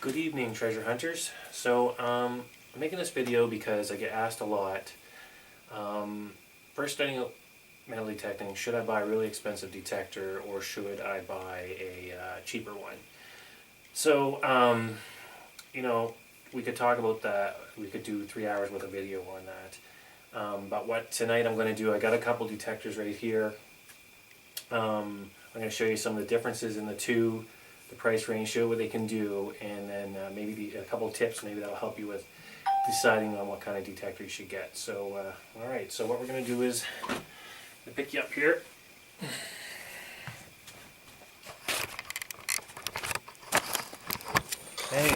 Good evening, treasure hunters. So I'm making this video because I get asked a lot. First starting out metal detecting, should I buy a really expensive detector or should I buy a cheaper one? So we could talk about that. We could do 3 hours with a video on that. But what tonight I'm going to do, I got a couple detectors right here. I'm going to show you some of the differences in the two, the price range, show what they can do, and then maybe a couple of tips maybe that'll help you with deciding on what kind of detector you should get. So alright, so what we're going to do is I'm going to pick you up here. Okay.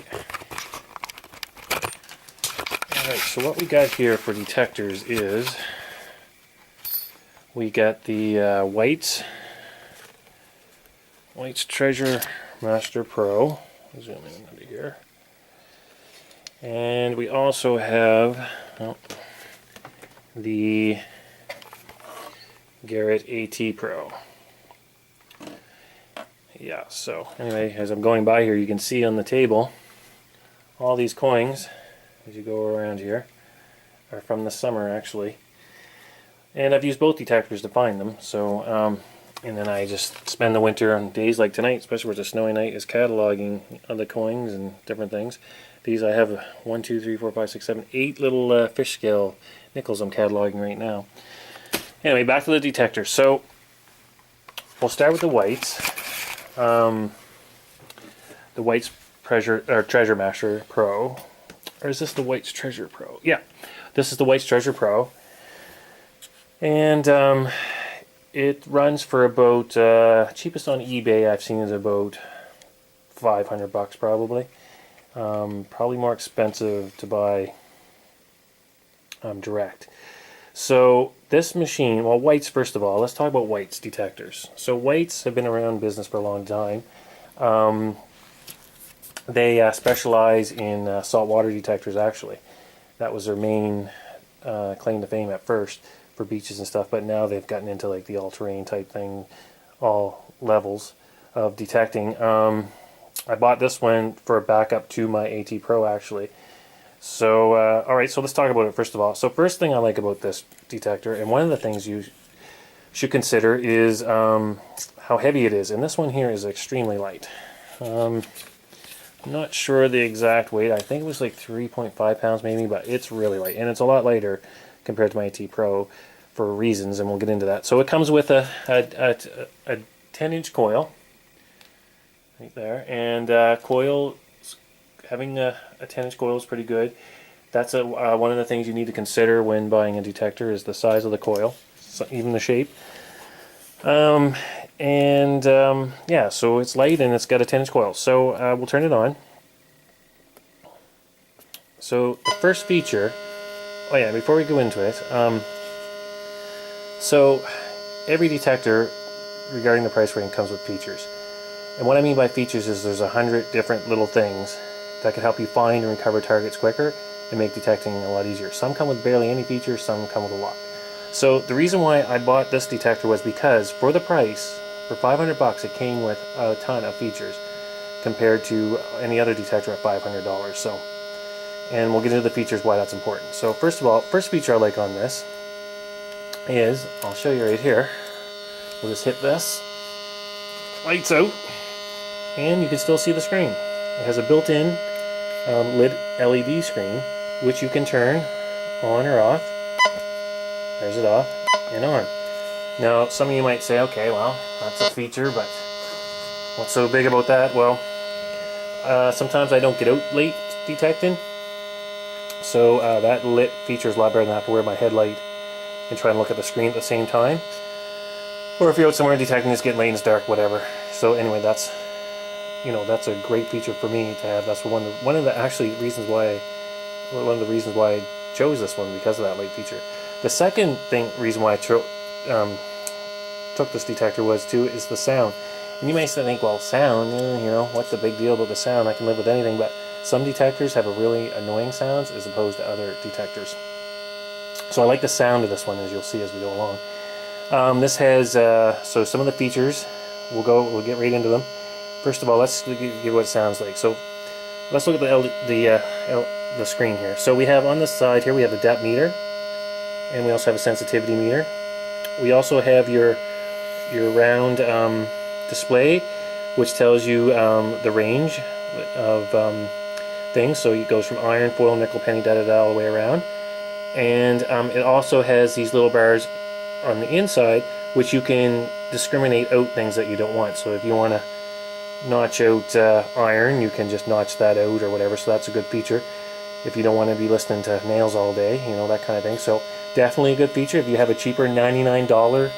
Alright, so what we got here for detectors is we got the White's Treasure Master Pro. I'll zoom in under here. And we also have the Garrett AT Pro. Yeah, so anyway, as I'm going by here, you can see on the table all these coins as you go around here are from the summer actually. And I've used both detectors to find them, so and then I just spend the winter on days like tonight, especially where it's a snowy night, is cataloging other coins and different things. These I have 1, 2, 3, 4, 5, 6, 7, 8 little fish scale nickels I'm cataloging right now. Anyway, back to the detectors. So we'll start with the Whites. The White's Treasure Master Pro. Or is this the White's Treasure Pro? Yeah, this is the White's Treasure Pro. And it runs for about, cheapest on eBay I've seen is about $500 probably. Probably more expensive to buy direct. So this machine, well, White's, first of all, let's talk about White's detectors. So White's have been around in business for a long time. They specialize in saltwater detectors actually. That was their main claim to fame at first, for beaches and stuff, but now they've gotten into like the all-terrain type thing, all levels of detecting. I bought this one for a backup to my ATpro actually. So alright, so let's talk about it first of all. So first thing I like about this detector, and one of the things you should consider, is how heavy it is. And this one here is extremely light. I'm not sure the exact weight. I think it was like 3.5 pounds maybe, but it's really light, and it's a lot lighter compared to my ATpro for reasons, and we'll get into that. So it comes with a 10-inch coil right there, and coil, having a 10-inch coil is pretty good. That's one of the things you need to consider when buying a detector, is the size of the coil, even the shape. Yeah, so it's light and it's got a 10-inch coil. So we'll turn it on. So the first feature, oh yeah, before we go into it, so every detector regarding the price range comes with features. And what I mean by features is there's 100 different little things that can help you find and recover targets quicker and make detecting a lot easier. Some come with barely any features, some come with a lot. So the reason why I bought this detector was because for the price, for $500, it came with a ton of features compared to any other detector at $500. So, and we'll get into the features why that's important. So first of all, first feature I like on this is, I'll show you right here. We'll just hit this, lights out, and you can still see the screen. It has a built-in lit LED screen, which you can turn on or off. There's it off and on. Now, some of you might say, okay, well, that's a feature, but what's so big about that? Well, sometimes I don't get out late detecting, so that lit feature is a lot better than I have to wear my headlight and try and look at the screen at the same time. Or if you're out somewhere detecting, it's getting late and it's dark, whatever. So anyway, that's, you know, that's a great feature for me to have. That's one of the reasons why I chose this one, because of that light feature. The second reason why I took this detector is the sound. And you may think, well, sound, you know, what's the big deal about the sound? I can live with anything. But some detectors have a really annoying sounds as opposed to other detectors. So I like the sound of this one, as you'll see as we go along. This has so some of the features. We'll get right into them. First of all, let's give what it sounds like. So let's look at the screen here. So we have on the side here, we have the depth meter, and we also have a sensitivity meter. We also have your round display, which tells you the range of things. So it goes from iron, foil, nickel, penny, all the way around. And it also has these little bars on the inside, which you can discriminate out things that you don't want. So if you want to notch out iron, you can just notch that out or whatever. So that's a good feature if you don't want to be listening to nails all day, you know, that kind of thing. So definitely a good feature. If you have a cheaper $99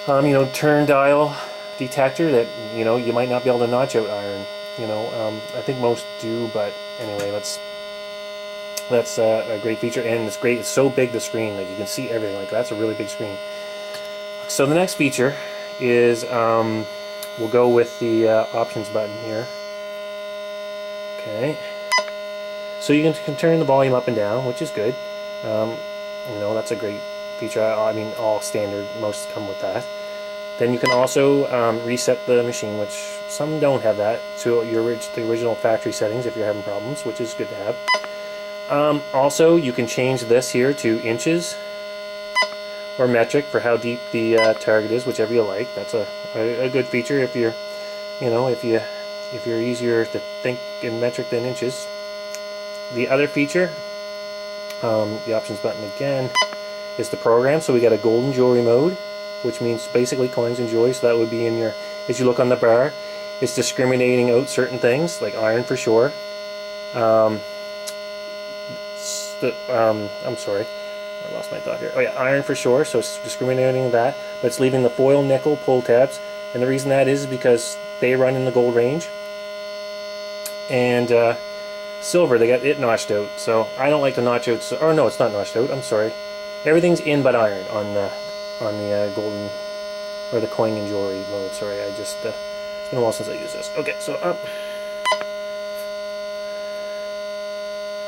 you know, turn dial detector that, you know, you might not be able to notch out iron, you know, I think most do, but anyway, that's a great feature, and it's great. It's so big, the screen, like you can see everything. Like that's a really big screen. So the next feature is we'll go with the options button here. Okay, so you can turn the volume up and down, which is good. You know, that's a great feature. I mean, all standard, most come with that. Then you can also reset the machine, which some don't have that, to the original factory settings if you're having problems, which is good to have. Also, you can change this here to inches or metric for how deep the target is, whichever you like. That's a good feature if you're, you know, if you're easier to think in metric than inches. The other feature, the options button again, is the program. So we got a golden jewelry mode, which means basically coins and jewelry. So that would be in your, as you look on the bar, it's discriminating out certain things like iron for sure. I'm sorry, I lost my thought here. Oh yeah, iron for sure, so it's discriminating that, but it's leaving the foil, nickel, pull tabs, and the reason that is because they run in the gold range. And silver, they got it notched out, so I don't like to notch out, so, or no, it's not notched out, I'm sorry. Everything's in but iron on the golden, or the coin and jewelry mode, sorry, I just, it's been a while since I used this. Okay, so up.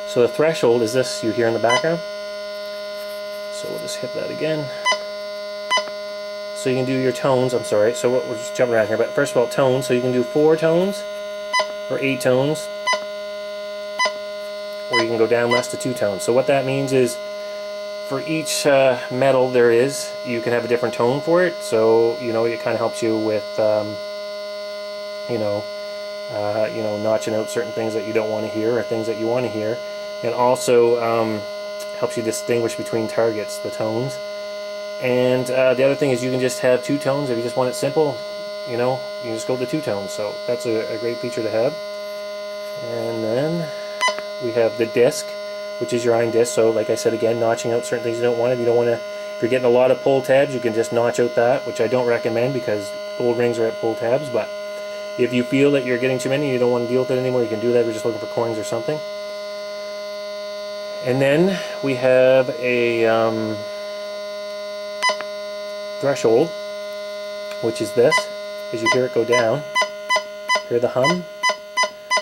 So the threshold is this you hear in the background. So we'll just hit that again. So you can do your tones, I'm sorry, so we'll just jump around here, but first of all, tones, so you can do 4 tones, or 8 tones, or you can go down less to 2 tones. So what that means is, for each metal there is, you can have a different tone for it, so, you know, it kind of helps you with, you know, notching out certain things that you don't want to hear, or things that you want to hear. And also helps you distinguish between targets, the tones. And the other thing is you can just have 2 tones if you just want it simple. You know, you can just go to 2 tones. So that's a great feature to have. And then we have the disc, which is your iron disc. So like I said again, notching out certain things you don't want. If you don't want to, if you're getting a lot of pull tabs, you can just notch out that, which I don't recommend because gold rings are at pull tabs. But if you feel that you're getting too many and you don't want to deal with it anymore, you can do that if you're just looking for coins or something. And then we have a threshold, which is this. As you hear it go down, hear the hum.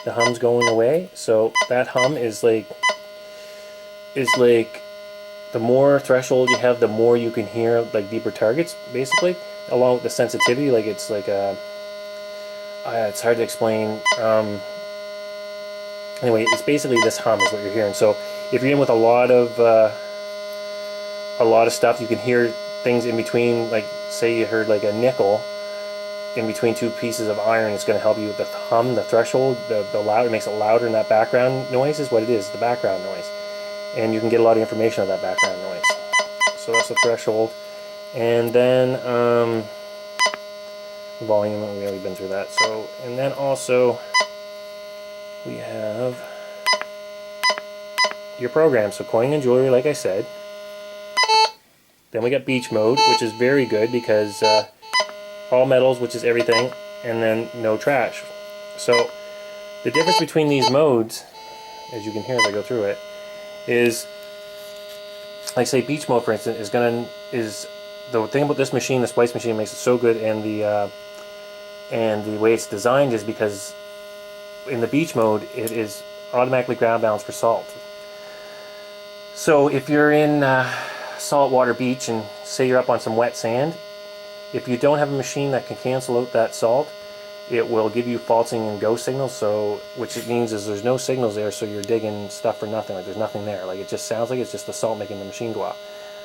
The hum's going away. So that hum is like the more threshold you have, the more you can hear like deeper targets, basically, along with the sensitivity. Like it's like a it's hard to explain. Anyway, it's basically this hum is what you're hearing. So if you're in with a lot of stuff, you can hear things in between. Like say you heard like a nickel in between 2 pieces of iron. It's going to help you with the hum, the threshold, the loud. It makes it louder, and that background noise is what it is, the background noise. And you can get a lot of information on that background noise. So that's the threshold. And then volume, we've already been through that. So, and then also we have your program. So coin and jewelry, like I said. Then we got beach mode, which is very good because all metals, which is everything, and then no trash. So the difference between these modes, as you can hear as I go through it, is, like say beach mode for instance, is the thing about this machine, the splice machine, makes it so good, and the way it's designed is because in the beach mode it is automatically ground balanced for salt. So if you're in saltwater beach and say you're up on some wet sand, if you don't have a machine that can cancel out that salt, it will give you faulting and go signals, so which it means is there's no signals there, so you're digging stuff for nothing, like there's nothing there, like it just sounds like it's just the salt making the machine go off.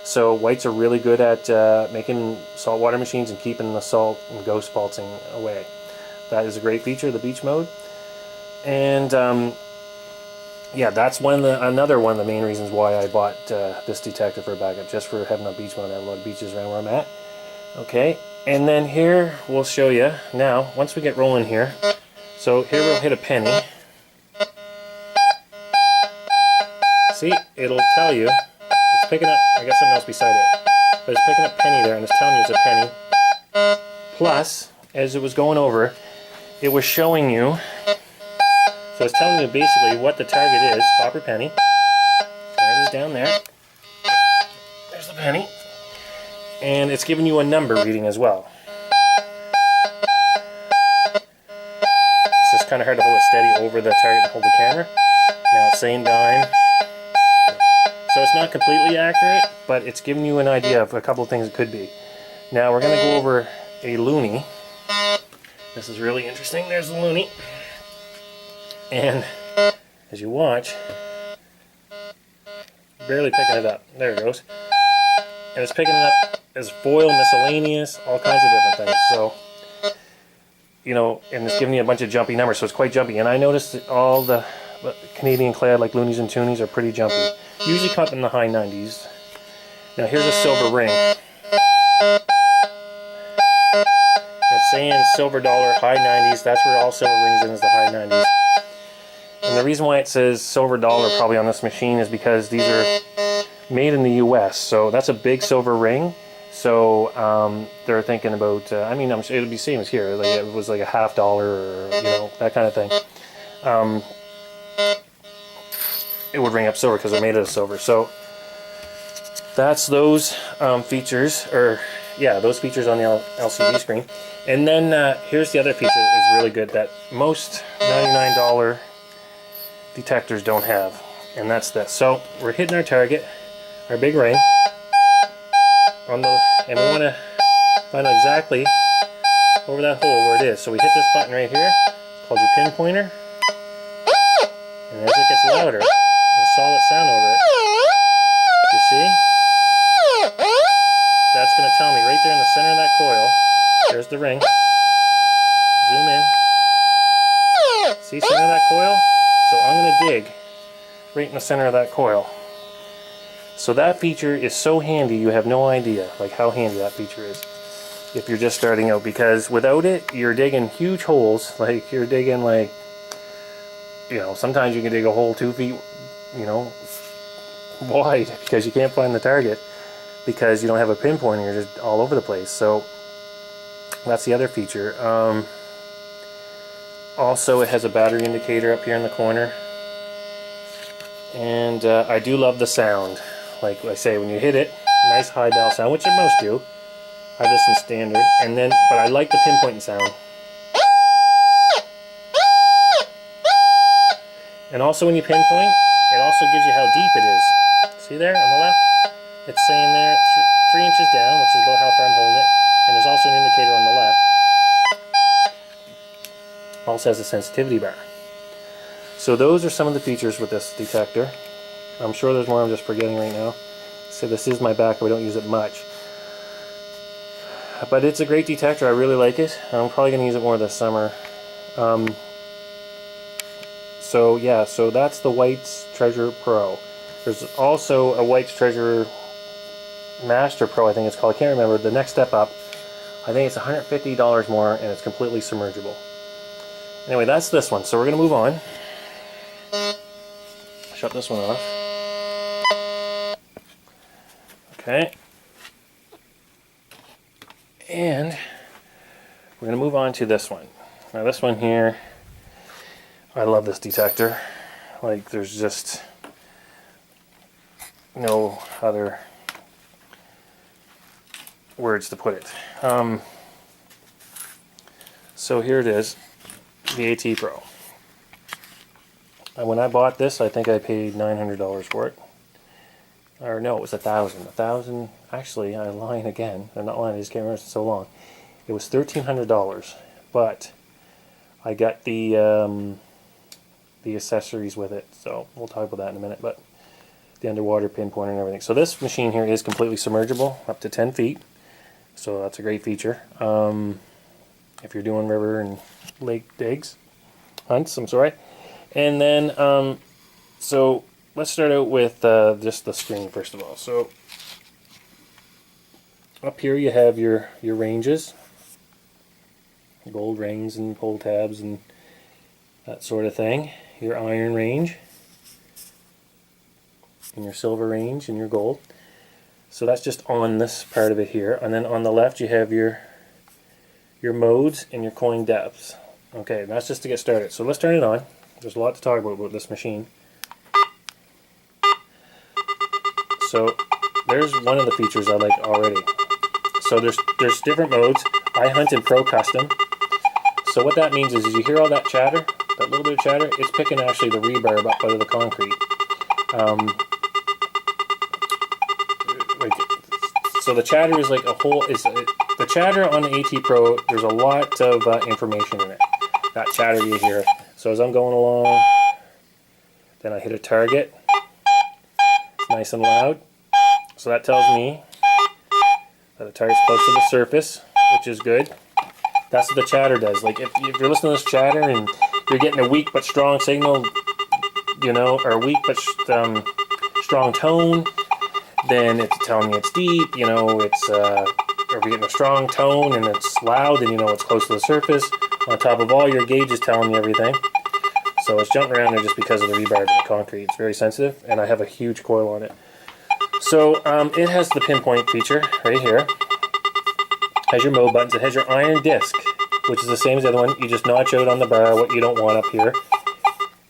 So whites are really good at making saltwater machines and keeping the salt and ghost faulting away. That is a great feature, the beach mode. And yeah, that's another one of the main reasons why I bought this detector for a backup, just for having a beach mode. I have a lot of beaches around where I'm at. Okay, and then here we'll show you now, once we get rolling here, so here we'll hit a penny. See, it'll tell you, it's picking up, I got something else beside it, but it's picking up penny there and it's telling you it's a penny. Plus, as it was going over, it was showing you, so it's telling you basically what the target is, copper penny. There it is down there. There's the penny. And it's giving you a number reading as well. It's just kind of hard to hold it steady over the target and hold the camera. Now it's saying dime. So it's not completely accurate, but it's giving you an idea of a couple of things it could be. Now we're going to go over a loonie. This is really interesting. There's the loonie. And as you watch, barely picking it up. There it goes. And it's picking it up as foil, miscellaneous, all kinds of different things. So, you know, and it's giving you a bunch of jumpy numbers, so it's quite jumpy. And I noticed that all the Canadian clad, like loonies and toonies, are pretty jumpy. Usually come up in the high 90s. Now here's a silver ring. It's saying silver dollar, high 90s. That's where all silver rings in, is the high 90s. And the reason why it says silver dollar probably on this machine is because these are made in the US, so that's a big silver ring. So they're thinking about, I mean, I'm sure it'll be the same as here, like it was like a $50 or, you know, that kind of thing. It would ring up silver because they're made out of silver. So that's those features, or yeah, those features on the LCD screen. And then here's the other feature that is really good that most $99 detectors don't have, and that's this. So we're hitting our target, our big ring, on the, and we want to find out exactly over that hole where it is. So we hit this button right here, it's called your pinpointer, and as it gets louder, a solid sound over it, you see? That's going to tell me right there in the center of that coil, there's the ring, zoom in, see center of that coil? So I'm going to dig right in the center of that coil. So that feature is so handy, you have no idea like how handy that feature is if you're just starting out, because without it you're digging huge holes, like you're digging like, you know, sometimes you can dig a hole 2 feet, you know, wide because you can't find the target because you don't have a pinpointer, you're just all over the place. So that's the other feature. Also, it has a battery indicator up here in the corner, and I do love the sound. Like I say, when you hit it, nice high bell sound, which most do. I have this in standard, and then, but I like the pinpointing sound. And also when you pinpoint, it also gives you how deep it is. See there on the left? It's saying there 3 inches down, which is about how far I'm holding it, and there's also an indicator on the left. Also has a sensitivity bar. So those are some of the features with this detector. I'm sure there's more I'm just forgetting right now. So this is my backup, I don't use it much. But it's a great detector, I really like it. I'm probably going to use it more this summer. So yeah, so that's the White's Treasure Pro. There's also a White's Treasure Master Pro, I think it's called, I can't remember. The next step up, I think it's $150 more, and it's completely submergible. Anyway, that's this one, so we're going to move on. Shut this one off. Okay. And we're going to move on to this one. Now this one here, I love this detector. Like, there's just no other words to put it. So here it is, the AT Pro. And when I bought this, I think I paid $900 for it. Or no, it was $1,000. Actually, I'm lying again. I'm not lying, I just can't remember, it's so long. It was $1,300, but I got the accessories with it, so we'll talk about that in a minute. But the underwater pinpointer and everything. So this machine here is completely submergible, up to 10 feet. So that's a great feature. If you're doing river and lake digs, hunts, I'm sorry. And then, so let's start out with just the screen first of all. So up here you have your ranges, gold rings and pull tabs and that sort of thing. Your iron range, and your silver range, and your gold. So that's just on this part of it here. And then on the left you have your modes and your coin depths. Okay, that's just to get started. So let's turn it on. There's a lot to talk about this machine. So there's one of the features I like already. So there's different modes. I hunt in Pro Custom. So what that means is you hear all that chatter, that little bit of chatter, it's picking actually the rebarb up out of the concrete. So the chatter is like a whole, the chatter on the ATpro, there's a lot of information in it. That chatter you hear. So as I'm going along, then I hit a target. It's nice and loud. So that tells me that the target's close to the surface, which is good. That's what the chatter does. Like if you're listening to this chatter and you're getting a weak but strong signal, you know, or a weak but strong tone, then it's telling you it's deep, you know, it's, or if you're getting a strong tone and it's loud, then you know it's close to the surface. On top of all your gauges telling you everything. So it's jumping around there just because of the rebarb in the concrete. It's very sensitive, and I have a huge coil on it. So it has the pinpoint feature right here. It has your mode buttons. It has your iron disc, which is the same as the other one. You just notch out on the bar what you don't want up here.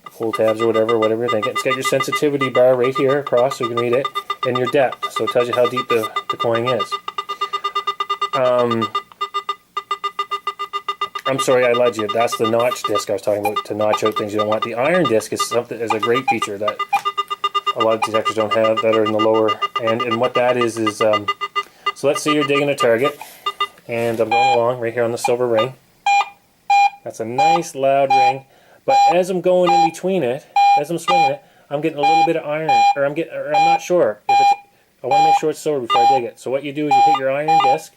Pull tabs or whatever you're thinking. It's got your sensitivity bar right here across so you can read it. And your depth, so it tells you how deep the coin is. I'm sorry, I lied to you. That's the notch disc I was talking about, to notch out things you don't want. The iron disc is a great feature that a lot of detectors don't have, that are in the lower end. And what that is so let's say you're digging a target, and I'm going along right here on the silver ring. That's a nice loud ring, but as I'm going in between it, as I'm swinging it, I'm getting a little bit of iron, or I'm not sure if it's. I want to make sure it's silver before I dig it. So what you do is you hit your iron disc,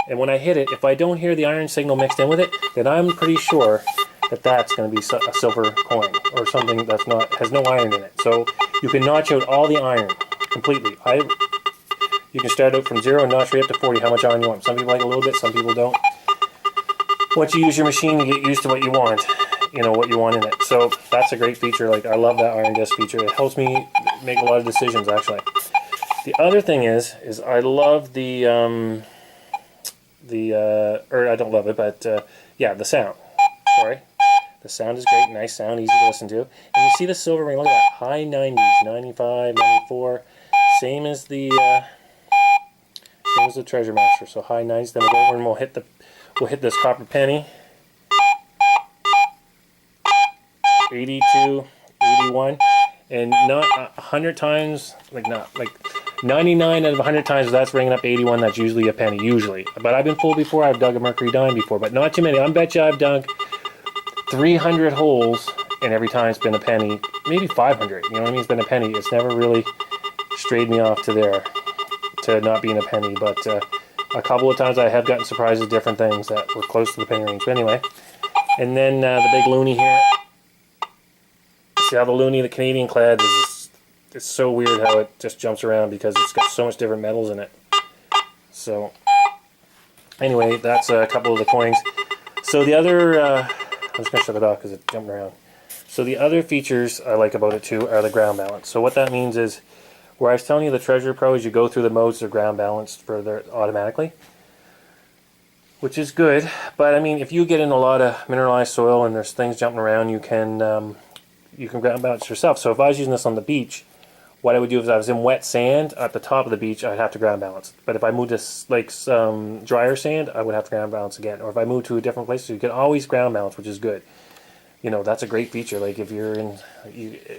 and when I hit it, if I don't hear the iron signal mixed in with it, then I'm pretty sure that that's going to be a silver coin or something that's has no iron in it. So you can notch out all the iron completely. You can start out from 0 and notch right up to 40 how much iron you want. Some people like a little bit, some people don't. Once you use your machine, you get used to what you want. You know what you want in it. So that's a great feature. Like, I love that iron disc feature. It helps me make a lot of decisions actually. The other thing is I love or I don't love it, but yeah, the sound. Sorry. The sound is great, nice sound, easy to listen to. And you see the silver ring, look at that, high 90s, 95, 94, same as the Treasure Master. So high 90s. Then we'll go over and we'll hit this copper penny. 82, 81, and not 100 times, like 99 out of 100 times that's ringing up 81, that's usually a penny, usually. But I've been fooled before, I've dug a mercury dime before, but not too many. I bet you I've dug 300 holes, and every time it's been a penny, maybe 500, you know what I mean? It's been a penny. It's never really strayed me off to not being a penny, but a couple of times I have gotten surprised at different things that were close to the penny range. But anyway, and then the big loonie here. See how the loonie, the Canadian clad, it's so weird how it just jumps around because it's got so much different metals in it. So anyway, that's a couple of the coins. So the other, I'm just going to shut it off because it's jumping around. So the other features I like about it too are the ground balance. So what that means is, where I was telling you the Treasure Pro is you go through the modes, they're ground balanced automatically, which is good. But I mean, if you get in a lot of mineralized soil and there's things jumping around, you can ground balance yourself. So if I was using this on the beach, what I would do is, if I was in wet sand at the top of the beach, I'd have to ground balance. But if I moved to like some drier sand, I would have to ground balance again. Or if I moved to a different place, so you can always ground balance, which is good. You know, that's a great feature. Like if you're in,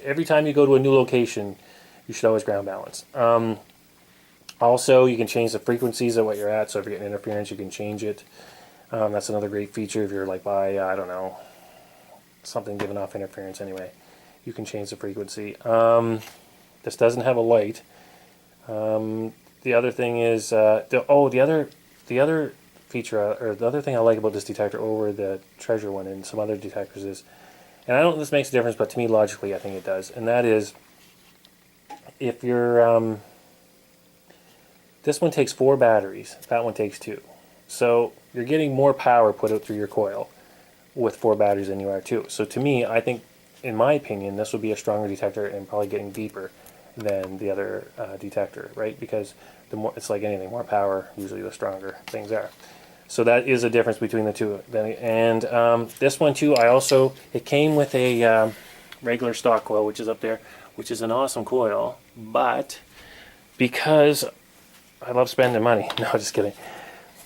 every time you go to a new location, you should always ground balance. Also, you can change the frequencies of what you're at. So if you're getting interference, you can change it. That's another great feature if you're like by, I don't know, something giving off interference anyway. You can change the frequency. This doesn't have a light. The other thing is, the other feature, or the other thing I like about this detector over the Treasure one and some other detectors is, and I don't know if this makes a difference, but to me logically I think it does, and that is, if you're, this one takes 4 batteries, that one takes 2. So you're getting more power put out through your coil with 4 batteries than you are 2. So to me, I think, in my opinion, this would be a stronger detector and probably getting deeper than the other detector, right? Because the more, it's like anything, more power, usually the stronger things are. So that is a difference between the two. And this one too, it came with a regular stock coil, which is up there, which is an awesome coil, but because I love spending money, no, just kidding,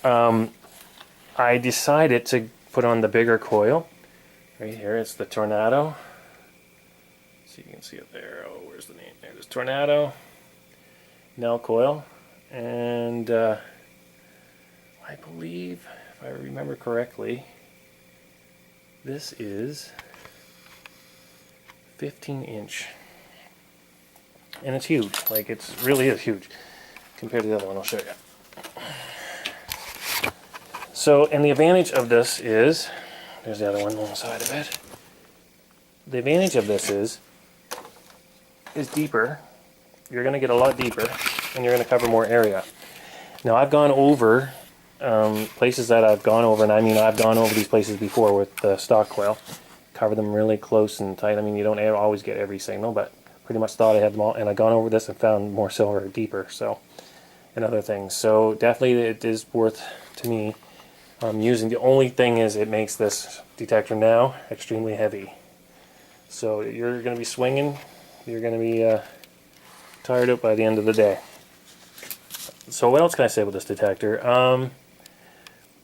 I decided to put on the bigger coil. Right here, it's the Tornado. So you can see it there. Oh, where's the name? There it is, Tornado Nell coil. And I believe, if I remember correctly, this is 15-inch. And it's huge. Like, it really is huge compared to the other one. I'll show you. So, and the advantage of this is, there's the other one on the side of it. The advantage of this is deeper. You're going to get a lot deeper, and you're going to cover more area. Now, I've gone over places that I've gone over, and I mean I've gone over these places before with the stock coil. Cover them really close and tight. I mean, you don't always get every signal, but pretty much thought I had them all. And I've gone over this and found more silver deeper, so, and other things. So definitely it is worth, to me, using. The only thing is it makes this detector now extremely heavy. So you're going to be swinging, you're going to be tired out by the end of the day. So what else can I say about this detector?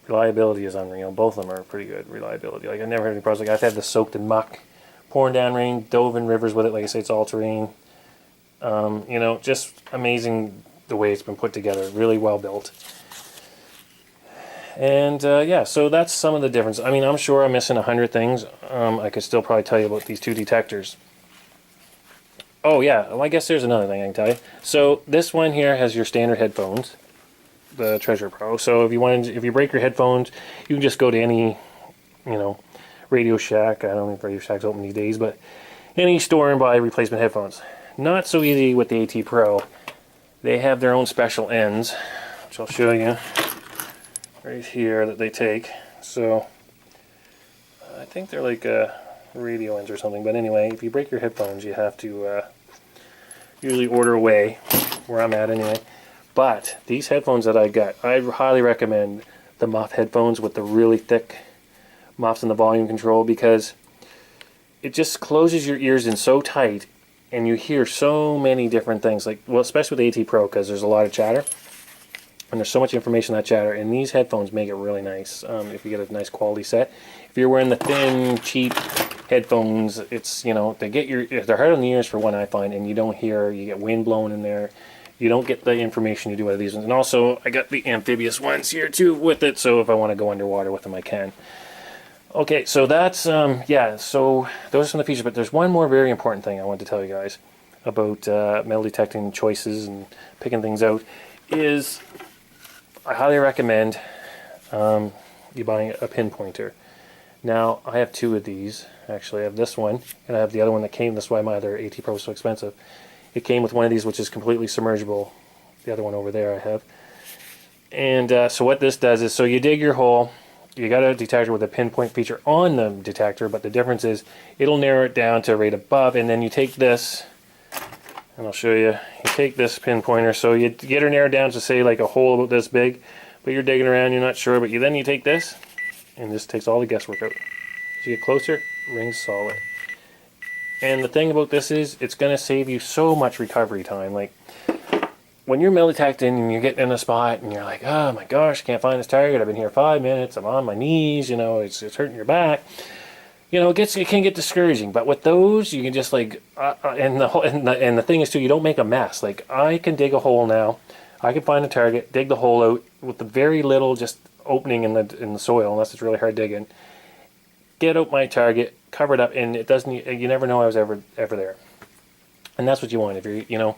Reliability is unreal. Both of them are pretty good reliability. Like, I've never had any problems. Like, I've had this soaked in muck, pouring down rain, dove in rivers with it. Like I say, it's all terrain. You know, just amazing the way it's been put together. Really well built. And yeah, so that's some of the difference. I mean, I'm sure I'm missing 100 things. I could still probably tell you about these two detectors. Oh yeah, well, I guess there's another thing I can tell you. So this one here has your standard headphones, the Treasure Pro. So if you break your headphones, you can just go to any, you know, Radio Shack. I don't think Radio Shack's open these days, but any store and buy replacement headphones. Not so easy with the AT Pro. They have their own special ends, which I'll show you right here, that they take. So I think they're like radio ends or something, but anyway, if you break your headphones, you have to usually order away, where I'm at anyway. But these headphones that I got, I highly recommend the muff headphones with the really thick muffs and the volume control, because it just closes your ears in so tight and you hear so many different things. Like, well, especially with AT Pro, because there's a lot of chatter and there's so much information in that chatter, and these headphones make it really nice if you get a nice quality set. If you're wearing the thin, cheap headphones, it's, you know, they're hard on the ears for one, I find, and you don't hear, you get wind blowing in there. You don't get the information you do out of these ones. And also, I got the amphibious ones here too with it, so if I want to go underwater with them, I can. Okay, so that's, yeah, so those are some of the features, but there's one more very important thing I want to tell you guys about metal detecting choices and picking things out, is I highly recommend you buying a pinpointer. Now, I have 2 of these. Actually, I have this one, and I have the other one that came. That's why my other AT Pro is so expensive. It came with one of these, which is completely submergible. The other one over there I have. And so what this does is, so you dig your hole, you got a detector with a pinpoint feature on the detector, but the difference is it'll narrow it down to right above, and then you take this, and I'll show you, you take this pinpointer, so you get her narrowed down to, say, like a hole about this big, but you're digging around, you're not sure, but then you take this, and this takes all the guesswork out. As you get closer, ring's solid. And the thing about this is, it's going to save you so much recovery time. Like, when you're metal detecting and you're getting in a spot and you're like, oh my gosh, can't find this target, I've been here 5 minutes, I'm on my knees, you know, it's hurting your back. You know, it can get discouraging. But with those, you can just like, and the thing is too, you don't make a mess. Like, I can dig a hole now, I can find a target, dig the hole out with the very little, just opening in the soil unless it's really hard digging. Get out my target, cover it up, and it doesn't. You never know I was ever there. And that's what you want. If you're,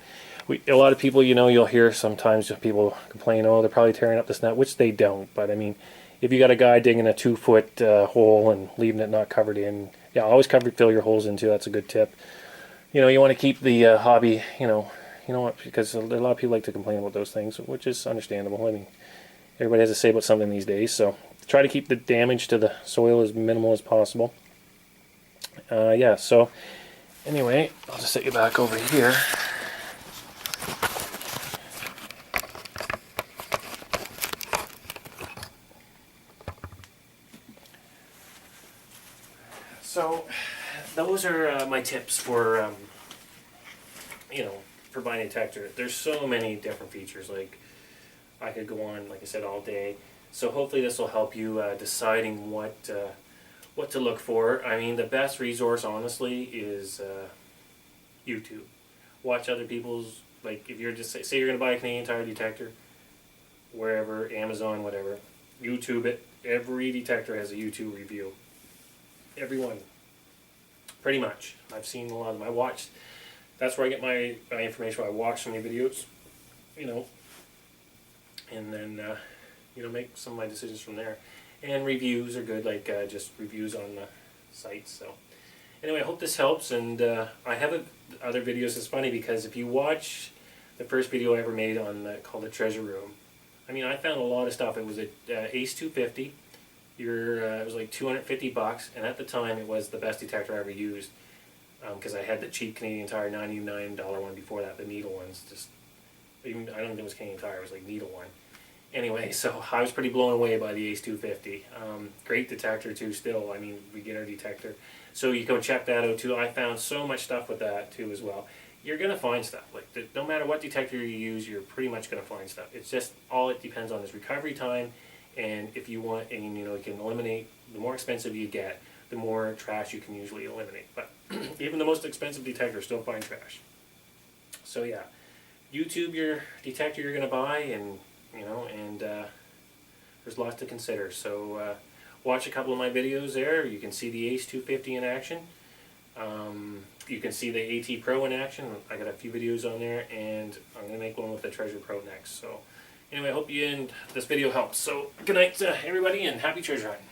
a lot of people, you'll hear sometimes people complain, oh, they're probably tearing up this net, which they don't. But I mean, if you got a guy digging a 2-foot hole and leaving it not covered in, yeah, always fill your holes in too. That's a good tip. You want to keep the hobby, what, because a lot of people like to complain about those things, which is understandable. I mean, everybody has to say about something these days, so try to keep the damage to the soil as minimal as possible. Yeah, so anyway, I'll just set you back over here. So those are my tips for for buying a detector. There's so many different features. Like, I could go on, like I said, all day. So hopefully this will help you deciding what to look for. I mean, the best resource, honestly, is YouTube. Watch other people's, like, if you're just, say you're going to buy a Canadian Tire detector, wherever, Amazon, whatever, YouTube it. Every detector has a YouTube review. Everyone. Pretty much. I've seen a lot of them. That's where I get my information. I watch so many videos, and then, make some of my decisions from there. And reviews are good, like just reviews on the sites. So anyway, I hope this helps, and I have other videos. It's funny because if you watch the first video I ever made called The Treasure Room, I mean, I found a lot of stuff. It was an Ace 250. It was like $250, and at the time it was the best detector I ever used, because I had the cheap Canadian Tire $99 one before that, the needle ones. I don't think it was Canadian Tire, it was like needle one. Anyway, so I was pretty blown away by the Ace 250. Great detector too still, I mean, beginner detector. So you can check that out too. I found so much stuff with that too as well. You're going to find stuff. Like, no matter what detector you use, you're pretty much going to find stuff. It's just, all it depends on is recovery time, and if you want, and you can eliminate, the more expensive you get, the more trash you can usually eliminate. But even the most expensive detectors still find trash. So yeah, YouTube your detector you're going to buy, and there's lots to consider. So watch a couple of my videos there. You can see the Ace 250 in action. You can see the AT Pro in action. I got a few videos on there, and I'm going to make one with the Treasure Pro next. So anyway, I hope this video helps. So good night, everybody, and happy treasure hunting.